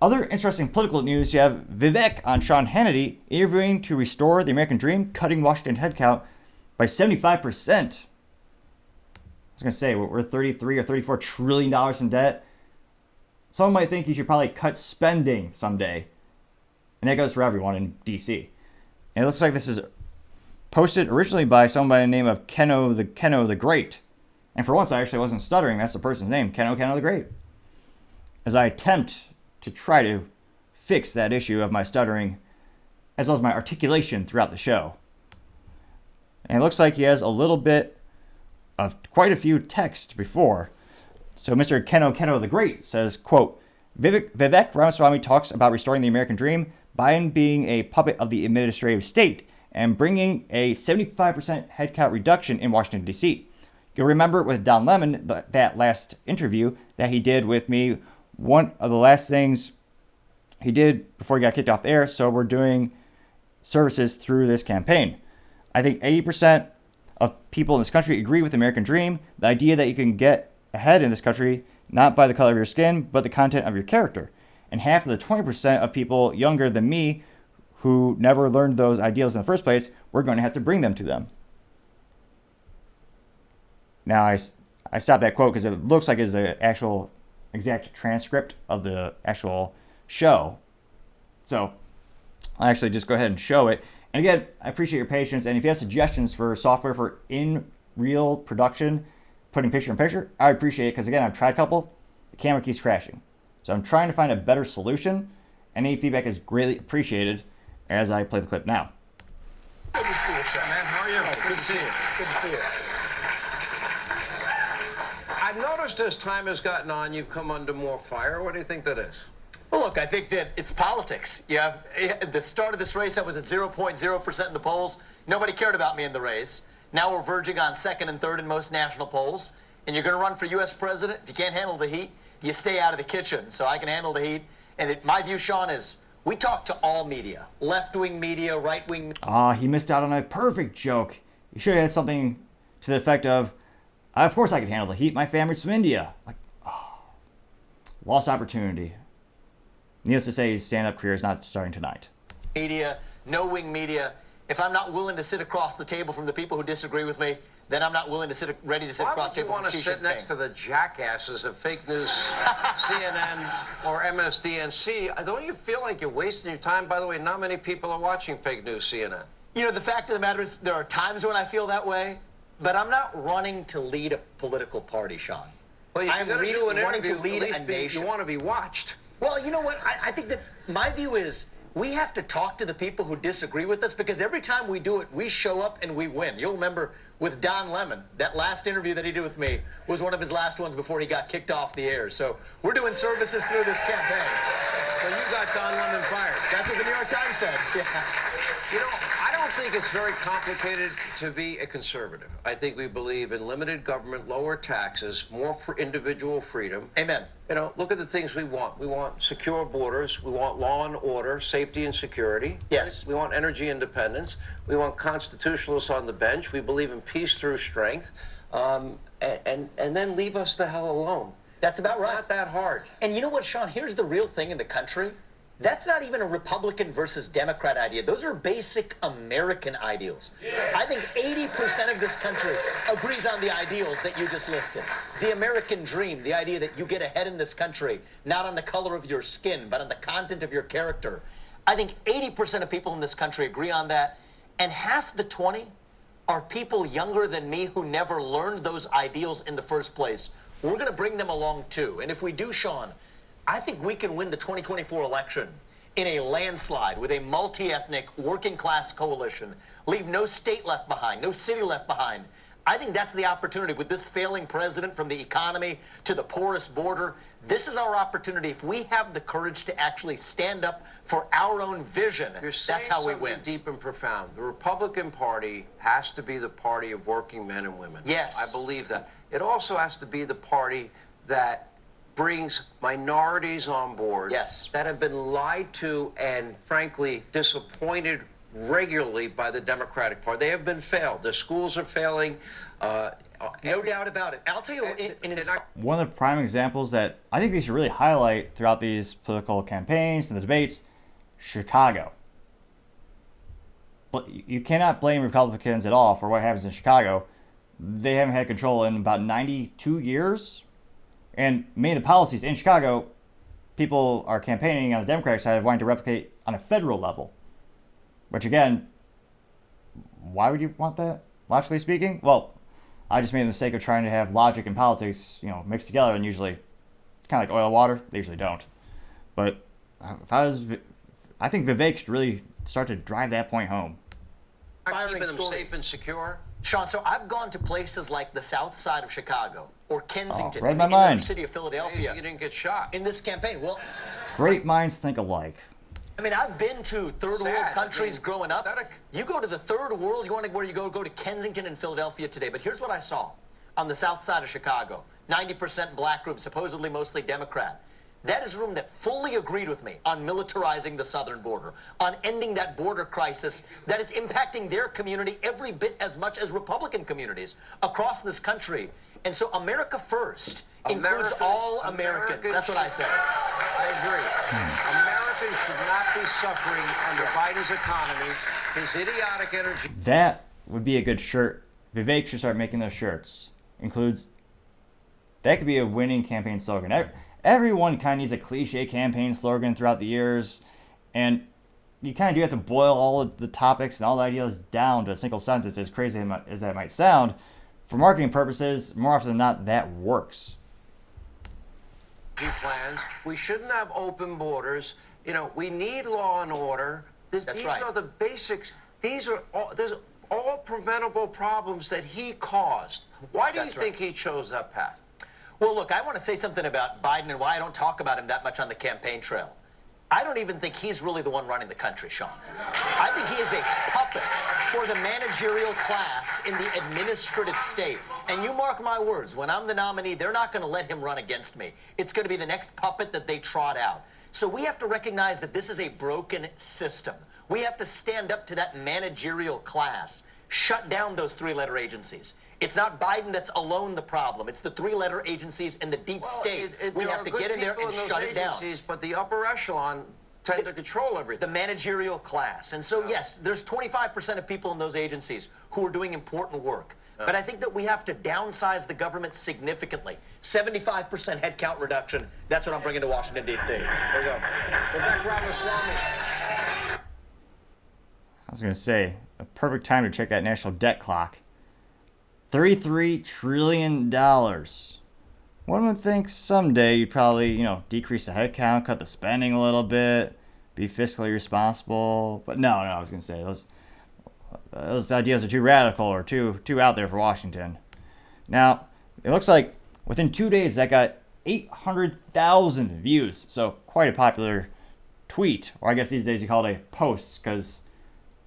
Other interesting political news, you have Vivek on Sean Hannity interviewing to restore the American dream, cutting Washington headcount by 75%. I was going to say, we're $33 or $34 trillion in debt. Someone might think you should probably cut spending someday. And that goes for everyone in D.C. And it looks like this is posted originally by someone by the name of Keno the Great. And for once, I actually wasn't stuttering. That's the person's name, Keno the Great. As I attempt to try to fix that issue of my stuttering, as well as my articulation throughout the show. And it looks like he has a little bit of quite a few texts before. So Mr. Keno the Great says, quote, Vivek Ramaswamy talks about restoring the American dream, Biden being a puppet of the administrative state, and bringing a 75% headcount reduction in Washington, D.C. You'll remember with Don Lemon, that last interview that he did with me, one of the last things he did before he got kicked off the air, so we're doing services through this campaign. I think 80% of people in this country agree with the American dream, the idea that you can get ahead in this country not by the color of your skin, but the content of your character. And half of the 20% of people younger than me who never learned those ideals in the first place, we're going to have to bring them to them. Now, I stopped that quote because it looks like it's an actual exact transcript of the actual show. So I'll actually just go ahead and show it. And again, I appreciate your patience. And if you have suggestions for software for in real production, putting picture in picture, I appreciate it because again, I've tried a couple. The camera keeps crashing. So I'm trying to find a better solution. Any feedback is greatly appreciated as I play the clip now. Good to see you, Sean. Man, how are you? Good to see you. Good to see you. I've noticed as time has gotten on, you've come under more fire. What do you think that is? Well, look, I think that it's politics. Yeah, at the start of this race, I was at 0.0% in the polls. Nobody cared about me in the race. Now we're verging on second and third in most national polls. And you're going to run for U.S. president. If you can't handle the heat, you stay out of the kitchen. So I can handle the heat. And my view, Sean, is we talk to all media. Left-wing media, right-wing media. He missed out on a perfect joke. He should have had something to the effect of, of course I can handle the heat. My family's from India. Like, lost opportunity. Needless to say, his stand-up career is not starting tonight. Media, no-wing media. If I'm not willing to sit across the table from the people who disagree with me, then I'm not willing to ready to sit across the table. Why would you want to sit next to the jackasses of fake news, CNN or MSDNC? Don't you feel like you're wasting your time? By the way, not many people are watching fake news CNN. You know, the fact of the matter is there are times when I feel that way, but I'm not running to lead a political party, Sean. Well, I'm running to lead a nation. You want to be watched. Well, you know what? I think that my view is we have to talk to the people who disagree with us because every time we do it, we show up and we win. You'll remember with Don Lemon, that last interview that he did with me was one of his last ones before he got kicked off the air. So we're doing services through this campaign. So you got Don Lemon fired. That's what the New York Times said. Yeah. You know, I don't think it's very complicated to be a conservative. I think we believe in limited government, lower taxes, more for individual freedom. Amen. You know, look at the things we want. We want secure borders. We want law and order, safety and security. Yes. We want energy independence. We want constitutionalists on the bench. We believe in peace through strength. And then leave us the hell alone. That's about right. It's not that hard. And you know what, Sean? Here's the real thing in the country. That's not even a Republican versus Democrat idea. Those are basic American ideals. Yeah. I think 80% of this country agrees on the ideals that you just listed. The American dream, the idea that you get ahead in this country, not on the color of your skin, but on the content of your character. I think 80% of people in this country agree on that. And half the 20 are people younger than me who never learned those ideals in the first place. We're going to bring them along, too. And if we do, Sean, I think we can win the 2024 election in a landslide with a multi-ethnic, working-class coalition. Leave no state left behind, no city left behind. I think that's the opportunity with this failing president, from the economy to the porous border. This is our opportunity. If we have the courage to actually stand up for our own vision, that's how we win. Deep and profound. The Republican Party has to be the party of working men and women. Yes. I believe that. It also has to be the party that brings minorities on board. Yes. That have been lied to and, frankly, disappointed regularly by the Democratic Party. They have been failed. Their schools are failing. No doubt about it. I'll tell you, One of the prime examples that I think they should really highlight throughout these political campaigns and the debates, Chicago. You cannot blame Republicans at all for what happens in Chicago. They haven't had control in about 92 years. And many of the policies in Chicago, people are campaigning on the Democratic side of wanting to replicate on a federal level. Which again, why would you want that, logically speaking? Well, I just made the mistake of trying to have logic and politics, mixed together, and usually, kind of like oil and water, they usually don't. But I think Vivek should really start to drive that point home. Keeping them safe and secure. Sean, so I've gone to places like the south side of Chicago or Kensington, read my in the mind. city of Philadelphia. You didn't get shot In this campaign. Well, great minds think alike. I mean, I've been to third world countries growing up. pathetic. You go to the third world, you want to where you go to Kensington and Philadelphia today. But here's what I saw on the south side of Chicago. 90% black group, supposedly mostly Democrat. That is a room that fully agreed with me on militarizing the southern border, on ending that border crisis that is impacting their community every bit as much as Republican communities across this country. And so America first includes all Americans. That's what I say. I agree. Americans should not be suffering under Biden's economy, his idiotic energy. That would be a good shirt. Vivek should start making those shirts. That could be a winning campaign slogan. Everyone kind of needs a cliche campaign slogan throughout the years, and you kind of do have to boil all of the topics and all the ideas down to a single sentence, as crazy as that might sound. For marketing purposes, more often than not, that works. Plans. We shouldn't have open borders. We need law and order. These right. are the basics. There's all preventable problems that he caused. Why do you think he chose that path? Well, look, I want to say something about Biden and why I don't talk about him that much on the campaign trail. I don't even think he's really the one running the country, Sean. I think he is a puppet for the managerial class in the administrative state. And you mark my words, when I'm the nominee, they're not going to let him run against me. It's going to be the next puppet that they trot out. So we have to recognize that this is a broken system. We have to stand up to that managerial class, shut down those three-letter agencies. It's not Biden that's alone the problem. It's the three-letter agencies and the deep state. We have to get in there and shut it down. But the upper echelon tend to control everything. The managerial class. And so, yes, there's 25% of people in those agencies who are doing important work. But I think that we have to downsize the government significantly. 75% headcount reduction. That's what I'm bringing to Washington, D.C. There you go. Vivek Ramaswamy. I was going to say, a perfect time to check that national debt clock. $33 trillion. One would think someday you'd probably, decrease the headcount, cut the spending a little bit, be fiscally responsible. But no, I was going to say, those ideas are too radical or too out there for Washington. Now, it looks like within 2 days that got 800,000 views. So quite a popular tweet. Or I guess these days you call it a post because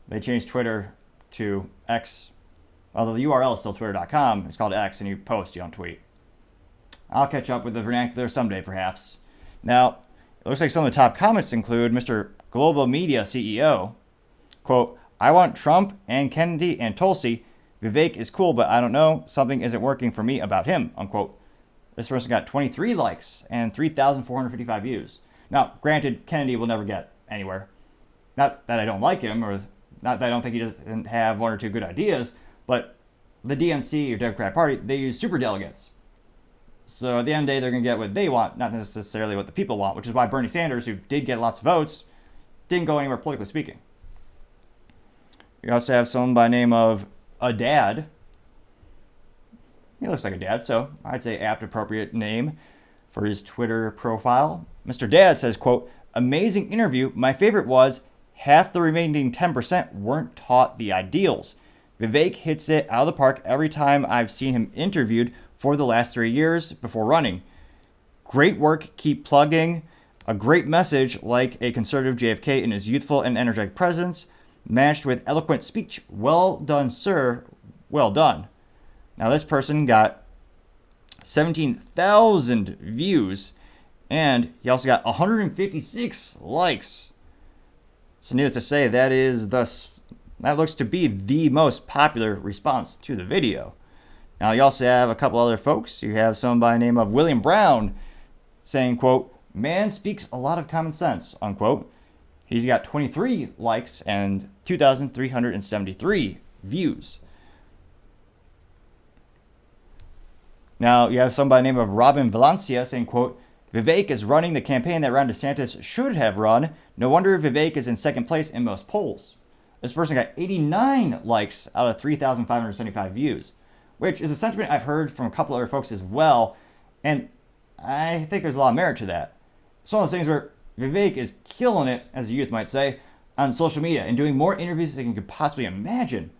they changed Twitter to X. Although the URL is still twitter.com, it's called X, and you post, you don't tweet. I'll catch up with the vernacular someday, perhaps. Now, it looks like some of the top comments include Mr. Global Media CEO, quote, "I want Trump and Kennedy and Tulsi. Vivek is cool, but I don't know. Something isn't working for me about him," unquote. This person got 23 likes and 3,455 views. Now, granted, Kennedy will never get anywhere. Not that I don't like him, or not that I don't think he doesn't have one or two good ideas, but the DNC, or Democrat Party, they use superdelegates. So at the end of the day, they're going to get what they want, not necessarily what the people want, which is why Bernie Sanders, who did get lots of votes, didn't go anywhere politically speaking. You also have someone by the name of a dad. He looks like a dad, so I'd say apt, appropriate name for his Twitter profile. Mr. Dad says, quote, "Amazing interview. My favorite was half the remaining 10% weren't taught the ideals. Vivek hits it out of the park every time I've seen him interviewed for the last 3 years before running. Great work. Keep plugging. A great message like a conservative JFK in his youthful and energetic presence, matched with eloquent speech. Well done, sir. Well done." Now this person got 17,000 views, and he also got 156 likes. So needless to say, that looks to be the most popular response to the video. Now, you also have a couple other folks. You have someone by the name of William Brown saying, quote, man speaks a lot of common sense, unquote. He's got 23 likes and 2,373 views. Now, you have somebody by the name of Robin Valencia saying, quote, Vivek is running the campaign that Ron DeSantis should have run. No wonder Vivek is in second place in most polls. This person got 89 likes out of 3,575 views, which is a sentiment I've heard from a couple other folks as well, and I think there's a lot of merit to that. It's one of those things where Vivek is killing it, as the youth might say, on social media and doing more interviews than you could possibly imagine.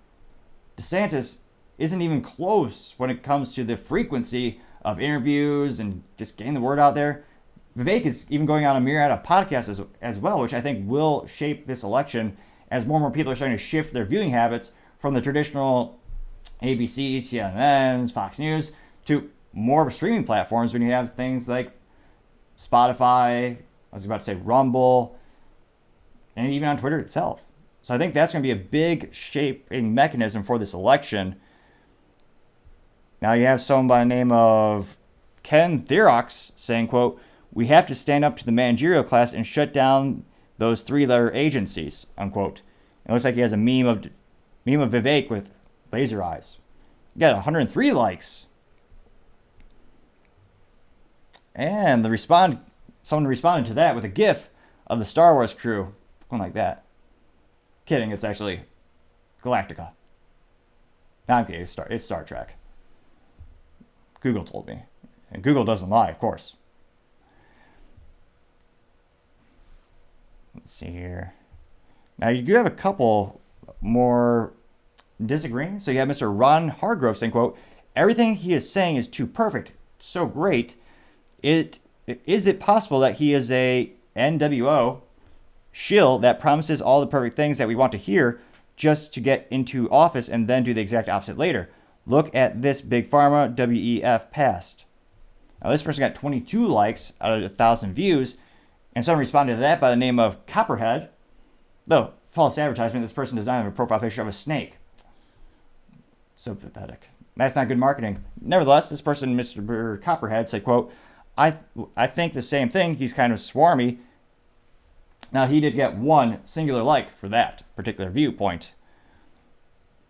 DeSantis isn't even close when it comes to the frequency of interviews and just getting the word out there. Vivek is even going on a myriad of podcasts as well, which I think will shape this election as more and more people are starting to shift their viewing habits from the traditional ABC, CNNs, Fox News to more streaming platforms when you have things like Spotify, I was about to say Rumble, and even on Twitter itself. So I think that's going to be a big shaping mechanism for this election. Now you have someone by the name of Ken Therox saying, quote, we have to stand up to the managerial class and shut down those three-letter agencies, unquote. It looks like he has a meme of Vivek with laser eyes. You got 103 likes. And someone responded to that with a GIF of the Star Wars crew going like that. Kidding, it's actually Galactica. No, I'm kidding, it's Star Trek. Google told me. And Google doesn't lie, of course. Let's see here. Now, you do have a couple more disagreeing. So you have Mr. Ron Hargrove saying, quote, everything he is saying is too perfect, so great. Is it possible that he is a NWO shill that promises all the perfect things that we want to hear just to get into office and then do the exact opposite later? Look at this Big Pharma WEF past. Now, this person got 22 likes out of 1,000 views, and someone responded to that by the name of Copperhead. Though, false advertisement, this person does not have a profile picture of a snake. So pathetic. That's not good marketing. Nevertheless, this person, Mr. Copperhead, said, quote, I think the same thing. He's kind of swarmy. Now, he did get one singular like for that particular viewpoint.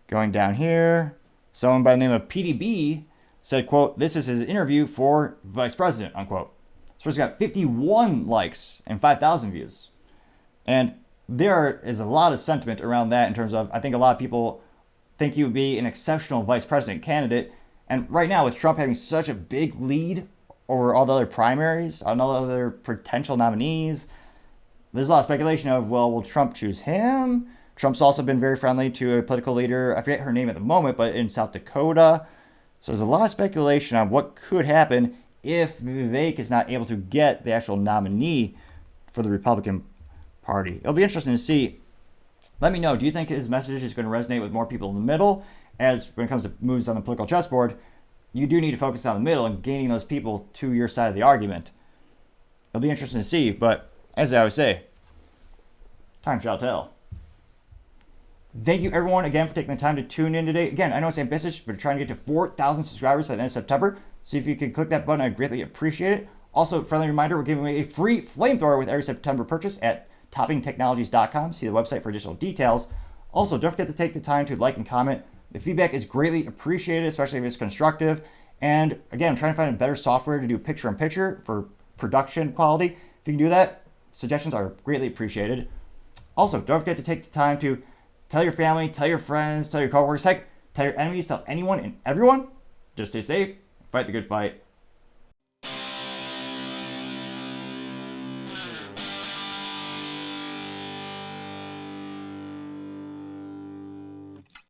Going down here, someone by the name of PDB said, quote, this is his interview for vice president, unquote. This person got 51 likes and 5,000 views. And there is a lot of sentiment around that in terms of, I think a lot of people think he would be an exceptional vice president candidate. And right now, with Trump having such a big lead over all the other primaries, on all the other potential nominees, there's a lot of speculation of, well, will Trump choose him? Trump's also been very friendly to a political leader, I forget her name at the moment, but in South Dakota. So there's a lot of speculation on what could happen if Vivek is not able to get the actual nominee for the Republican Party. It'll be interesting to see. Let me know, do you think his message is going to resonate with more people in the middle? As when it comes to moves on the political chessboard, you do need to focus on the middle and gaining those people to your side of the argument. It'll be interesting to see, but as I always say, time shall tell. Thank you, everyone, again, for taking the time to tune in today. Again, I know it's ambitious, but we're trying to get to 4,000 subscribers by the end of September. So if you could click that button, I'd greatly appreciate it. Also, friendly reminder, we're giving away a free flamethrower with every September purchase at toppingtechnologies.com. See the website for additional details. Also, don't forget to take the time to like and comment. The feedback is greatly appreciated, especially if it's constructive. And again, I'm trying to find a better software to do picture-in-picture for production quality. If you can do that, suggestions are greatly appreciated. Also, don't forget to take the time to tell your family, tell your friends, tell your coworkers, heck, tell your enemies, tell anyone and everyone. Just stay safe, fight the good fight.